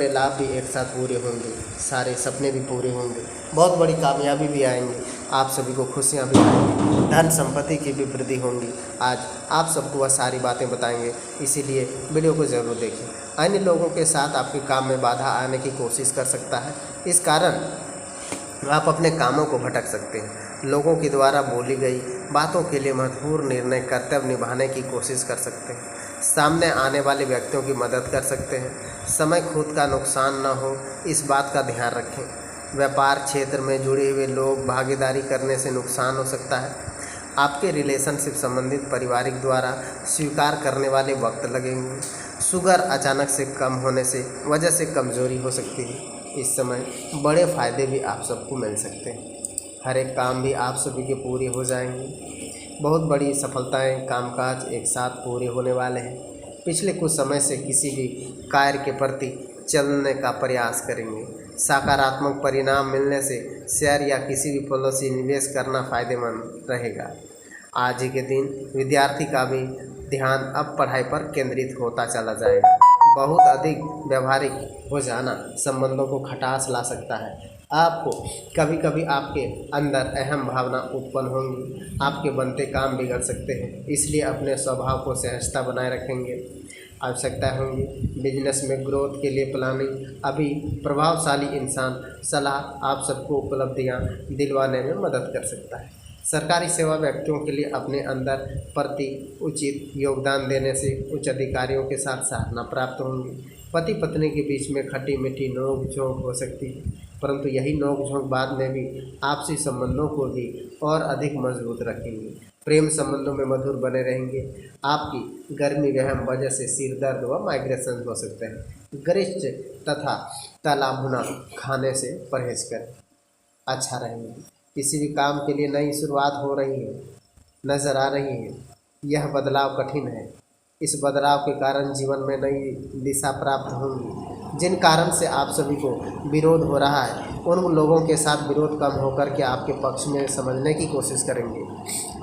बड़े लाभ भी एक साथ पूरे होंगे, सारे सपने भी पूरे होंगे, बहुत बड़ी कामयाबी भी आएंगी, आप सभी को खुशियाँ भी आएंगी, धन संपत्ति की भी वृद्धि होंगी। आज आप सबको वह सारी बातें बताएंगे, इसीलिए वीडियो को ज़रूर देखें। अन्य लोगों के साथ आपके काम में बाधा आने की कोशिश कर सकता है, इस कारण आप अपने कामों को भटक सकते हैं। लोगों के द्वारा बोली गई बातों के लिए महत्वपूर्ण निर्णय कर्तव्य निभाने की कोशिश कर सकते हैं। सामने आने वाले व्यक्तियों की मदद कर सकते हैं। समय खुद का नुकसान न हो, इस बात का ध्यान रखें। व्यापार क्षेत्र में जुड़े हुए लोग भागीदारी करने से नुकसान हो सकता है। आपके रिलेशनशिप संबंधित पारिवारिक द्वारा स्वीकार करने वाले वक्त लगेंगे। शुगर अचानक से कम होने से वजह से कमजोरी हो सकती है। इस समय बड़े फायदे भी आप सबको मिल सकते हैं। हर एक काम भी आप सभी के पूरे हो जाएंगे। बहुत बड़ी सफलताएं, कामकाज एक साथ पूरे होने वाले हैं। पिछले कुछ समय से किसी भी कार्य के प्रति चलने का प्रयास करेंगे। सकारात्मक परिणाम मिलने से शेयर या किसी भी पॉलिसी निवेश करना फायदेमंद रहेगा। आज ही के दिन विद्यार्थी का भी ध्यान अब पढ़ाई पर केंद्रित होता चला जाएगा। बहुत अधिक व्यवहारिक हो जाना संबंधों को खटास ला सकता है। आपको कभी कभी आपके अंदर अहम भावना उत्पन्न होंगी। आपके बनते काम बिगड़ सकते हैं, इसलिए अपने स्वभाव को सहजता बनाए रखेंगे। आवश्यकता होंगी बिजनेस में ग्रोथ के लिए प्लानिंग। अभी प्रभावशाली इंसान सलाह आप सबको उपलब्धियां दिलवाने में मदद कर सकता है। सरकारी सेवा व्यक्तियों के लिए अपने अंदर प्रति उचित योगदान देने से उच्च अधिकारियों के साथ सराहना प्राप्त होंगी। पति पत्नी के बीच में खट्टी मीठी नोक झोंक हो सकती है, परंतु यही नोक झोंक बाद में भी आपसी संबंधों को भी और अधिक मजबूत रखेंगे। प्रेम संबंधों में मधुर बने रहेंगे। आपकी गर्मी वहम वजह से सिर दर्द व माइग्रेशन हो सकते हैं। गरिष्ठ तथा तला भुना खाने से परहेज करें, अच्छा रहेंगे। किसी भी काम के लिए नई शुरुआत हो रही है, नज़र आ रही है। यह बदलाव कठिन है। इस बदलाव के कारण जीवन में नई दिशा प्राप्त होंगी। जिन कारण से आप सभी को विरोध हो रहा है, उन लोगों के साथ विरोध कम होकर के आपके पक्ष में समझने की कोशिश करेंगे।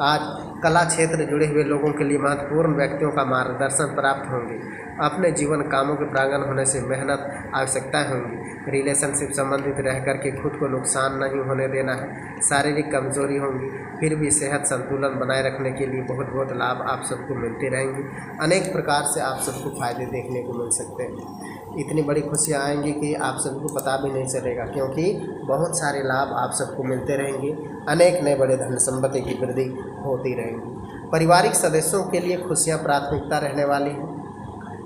आज कला क्षेत्र जुड़े हुए लोगों के लिए महत्वपूर्ण व्यक्तियों का मार्गदर्शन प्राप्त होंगे। अपने जीवन कामों के प्रांगण होने से मेहनत आवश्यकताएं होंगी। रिलेशनशिप संबंधित रह करके खुद को नुकसान नहीं होने देना है। शारीरिक कमजोरी होंगी, फिर भी सेहत संतुलन बनाए रखने के लिए बहुत बहुत लाभ आप सबको मिलते रहेंगे। अनेक प्रकार से आप सबको फायदे देखने को मिल सकते हैं। इतनी बड़ी खुशियाँ आएंगी कि आप सबको पता भी नहीं चलेगा, क्योंकि बहुत सारे लाभ आप सबको मिलते रहेंगे। अनेक नए बड़े धन संपत्ति की वृद्धि होती रहेंगी। पारिवारिक सदस्यों के लिए खुशियाँ प्राथमिकता रहने वाली हैं।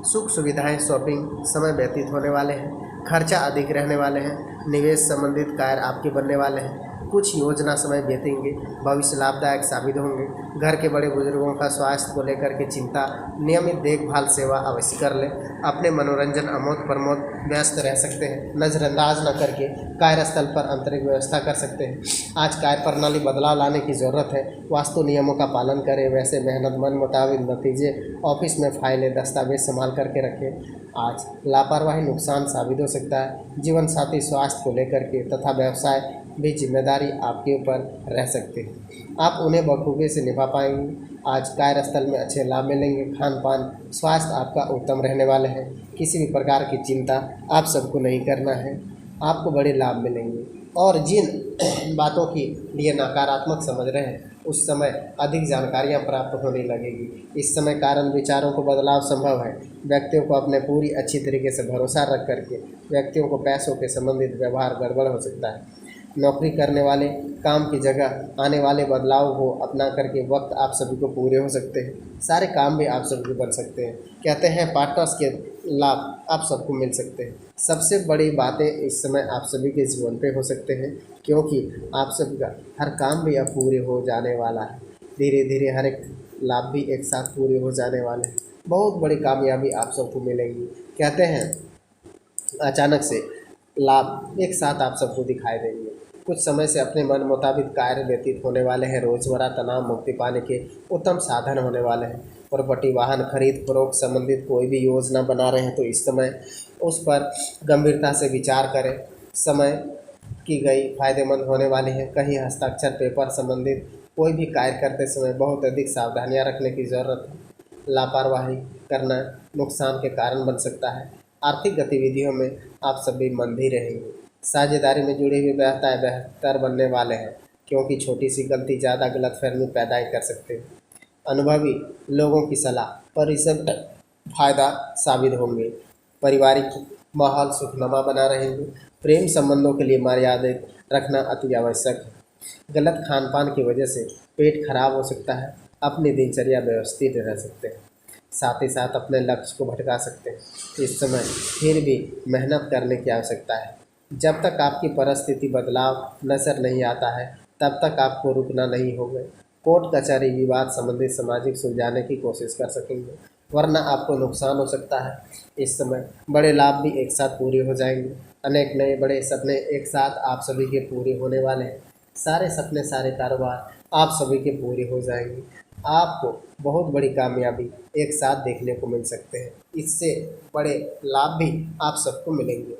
सुख सुविधाएं, शॉपिंग, समय व्यतीत होने वाले हैं। खर्चा अधिक रहने वाले हैं। निवेश संबंधित कार्य आपके बनने वाले हैं। कुछ योजना समय बीतेंगे, भविष्य लाभदायक साबित होंगे। घर के बड़े बुजुर्गों का स्वास्थ्य को लेकर के चिंता, नियमित देखभाल सेवा अवश्य कर लें। अपने मनोरंजन अमोद प्रमोद व्यस्त रह सकते हैं। नज़रअंदाज न करके कार्यस्थल पर आंतरिक व्यवस्था कर सकते हैं। आज कार्य प्रणाली बदलाव लाने की ज़रूरत है। वास्तु नियमों का पालन करें। वैसे मेहनत मन मुताबिक नतीजे ऑफिस में फाइलें दस्तावेज संभाल करके रखें। आज लापरवाही नुकसान साबित हो सकता है। जीवन साथी स्वास्थ्य को लेकर के तथा व्यवसाय भी जिम्मेदारी आपके ऊपर रह सकती है। आप उन्हें बखूबी से निभा पाएंगे। आज कार्यस्थल में अच्छे लाभ मिलेंगे। खान पान स्वास्थ्य आपका उत्तम रहने वाले हैं। किसी भी प्रकार की चिंता आप सबको नहीं करना है। आपको बड़े लाभ मिलेंगे। और जिन बातों की लिए नकारात्मक समझ रहे हैं, उस समय अधिक जानकारियां प्राप्त होने लगेगी। इस समय कारण विचारों को बदलाव संभव है। व्यक्तियों को अपने पूरी अच्छी तरीके से भरोसा रख करके व्यक्तियों को पैसों के संबंधित व्यवहार गड़बड़ हो सकता है। नौकरी करने वाले काम की जगह आने वाले बदलाव को अपना करके वक्त आप सभी को पूरे हो सकते हैं। सारे काम भी आप सभी बन सकते हैं। कहते हैं पार्टनर्स के लाभ आप सबको मिल सकते हैं। सबसे बड़ी बातें इस समय आप सभी के जीवन पे हो सकते हैं, क्योंकि आप सभी का हर काम भी अब पूरे हो जाने वाला है। धीरे धीरे हर एक लाभ भी एक साथ पूरे हो जाने वाले हैं। बहुत बड़ी कामयाबी आप सबको मिलेगी। कहते हैं अचानक से लाभ एक साथ आप सबको दिखाई देंगे। कुछ समय से अपने मन मुताबिक कार्य व्यतीत होने वाले हैं। रोजमर्रा तनाव मुक्ति पाने के उत्तम साधन होने वाले हैं। प्रॉपर्टी, वाहन खरीद फरोख्त संबंधित कोई भी योजना बना रहे हैं तो इस समय उस पर गंभीरता से विचार करें। समय की गई फायदेमंद होने वाली है। कहीं हस्ताक्षर पेपर संबंधित कोई भी कार्य करते समय बहुत अधिक सावधानियां रखने की ज़रूरत है। लापरवाही करना नुकसान के कारण बन सकता है। आर्थिक गतिविधियों में आप सभी मंदी रहेंगे। साझेदारी में जुड़े हुए बेहतर बनने वाले हैं, क्योंकि छोटी सी गलती ज़्यादा गलतफहमी पैदा ही कर सकते हैं। अनुभवी लोगों की सलाह पर इसे फायदा साबित होंगे। पारिवारिक माहौल सुखनुमा बना रहेंगे। प्रेम संबंधों के लिए मर्यादा रखना अति आवश्यक है। गलत खान पान की वजह से पेट खराब हो सकता है। अपनी दिनचर्या व्यवस्थित रह सकते हैं, साथ ही साथ अपने लक्ष्य को भटका सकते हैं। इस समय फिर भी मेहनत करने की आवश्यकता है। जब तक आपकी परिस्थिति बदलाव नजर नहीं आता है, तब तक आपको रुकना नहीं होगा। कोर्ट कचहरी विवाद संबंधित सामाजिक सुलझाने की कोशिश कर सकेंगे, वरना आपको नुकसान हो सकता है। इस समय बड़े लाभ भी एक साथ पूरे हो जाएंगे। अनेक नए बड़े सपने एक साथ आप सभी के पूरे होने वाले हैं। सारे सपने, सारे कारोबार आप सभी के पूरे हो जाएंगे। आपको बहुत बड़ी कामयाबी एक साथ देखने को मिल सकते हैं। इससे बड़े लाभ भी आप सबको मिलेंगे।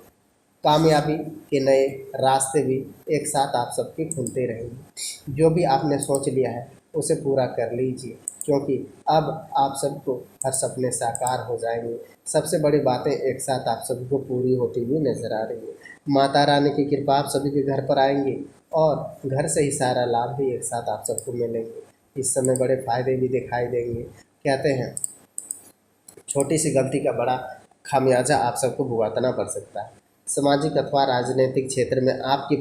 कामयाबी के नए रास्ते भी एक साथ आप सबके खुलते रहेंगे। जो भी आपने सोच लिया है उसे पूरा कर लीजिए, क्योंकि अब आप सबको हर सपने साकार हो जाएंगे। सबसे बड़ी बातें एक साथ आप सभी को पूरी होती हुई नजर आ रही है। माता रानी की कृपा आप सभी के घर पर आएंगी और घर से ही सारा लाभ भी एक साथ आप सबको मिलेंगे। इस समय बड़े फायदे भी दिखाई देंगे। कहते हैं, छोटी सी गलती का बड़ा खामियाजा आप सबको भुगतना पड़ सकता है। सामाजिक अथवा राजनीतिक क्षेत्र में आपकी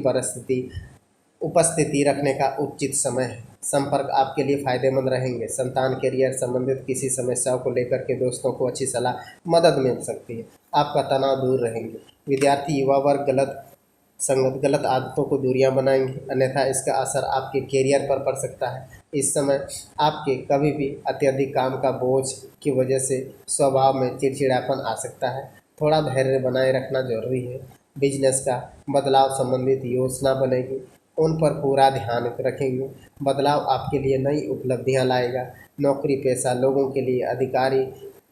उपस्थिति रखने का उचित समय है। संपर्क आपके लिए फायदेमंद रहेंगे। संतान, करियर संबंधित किसी समस्याओं को लेकर के दोस्तों को अच्छी सलाह मदद मिल सकती है। आपका तनाव दूर रहेंगे। विद्यार्थी युवा वर्ग गलत संगत, गलत आदतों को दूरियां बनाएंगे, अन्यथा इसका असर आपके करियर पर पड़ सकता है। इस समय आपके कभी भी अत्यधिक काम का बोझ की वजह से स्वभाव में चिड़चिड़ापन आ सकता है। थोड़ा धैर्य बनाए रखना जरूरी है। बिजनेस का बदलाव संबंधित योजना बनेगी, उन पर पूरा ध्यान रखेंगे। बदलाव आपके लिए नई उपलब्धियां लाएगा। नौकरी पेशा लोगों के लिए अधिकारी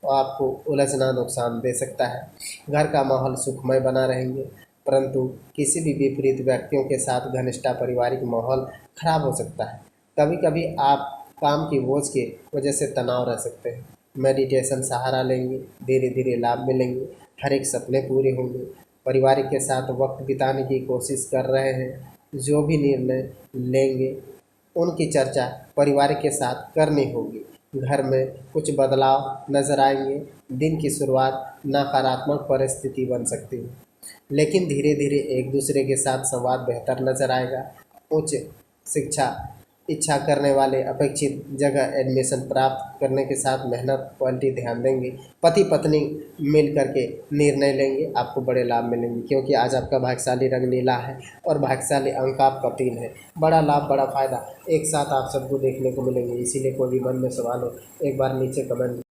आपको उलझना नुकसान दे सकता है। घर का माहौल सुखमय बना रहेंगे, परंतु किसी भी विपरीत व्यक्तियों के साथ घनिष्ठता पारिवारिक माहौल खराब हो सकता है। कभी कभी आप काम की बोझ की वजह से तनाव रह सकते हैं। मेडिटेशन सहारा लेंगे, धीरे धीरे लाभ मिलेंगे। हर एक सपने पूरे होंगे। परिवार के साथ वक्त बिताने की कोशिश कर रहे हैं। जो भी निर्णय लेंगे उनकी चर्चा परिवार के साथ करनी होगी। घर में कुछ बदलाव नजर आएंगे। दिन की शुरुआत नकारात्मक परिस्थिति बन सकती है, लेकिन धीरे धीरे एक दूसरे के साथ संवाद बेहतर नजर आएगा। उच्च शिक्षा इच्छा करने वाले अपेक्षित जगह एडमिशन प्राप्त करने के साथ मेहनत क्वालिटी ध्यान देंगे। पति पत्नी मिल करके निर्णय लेंगे, आपको बड़े लाभ मिलेंगे, क्योंकि आज आपका भाग्यशाली रंग नीला है और भाग्यशाली अंक आपका 3 है। बड़ा लाभ, बड़ा फायदा एक साथ आप सबको देखने को मिलेंगे। इसीलिए कोई भी मन में सवाल हो, एक बार नीचे कमेंट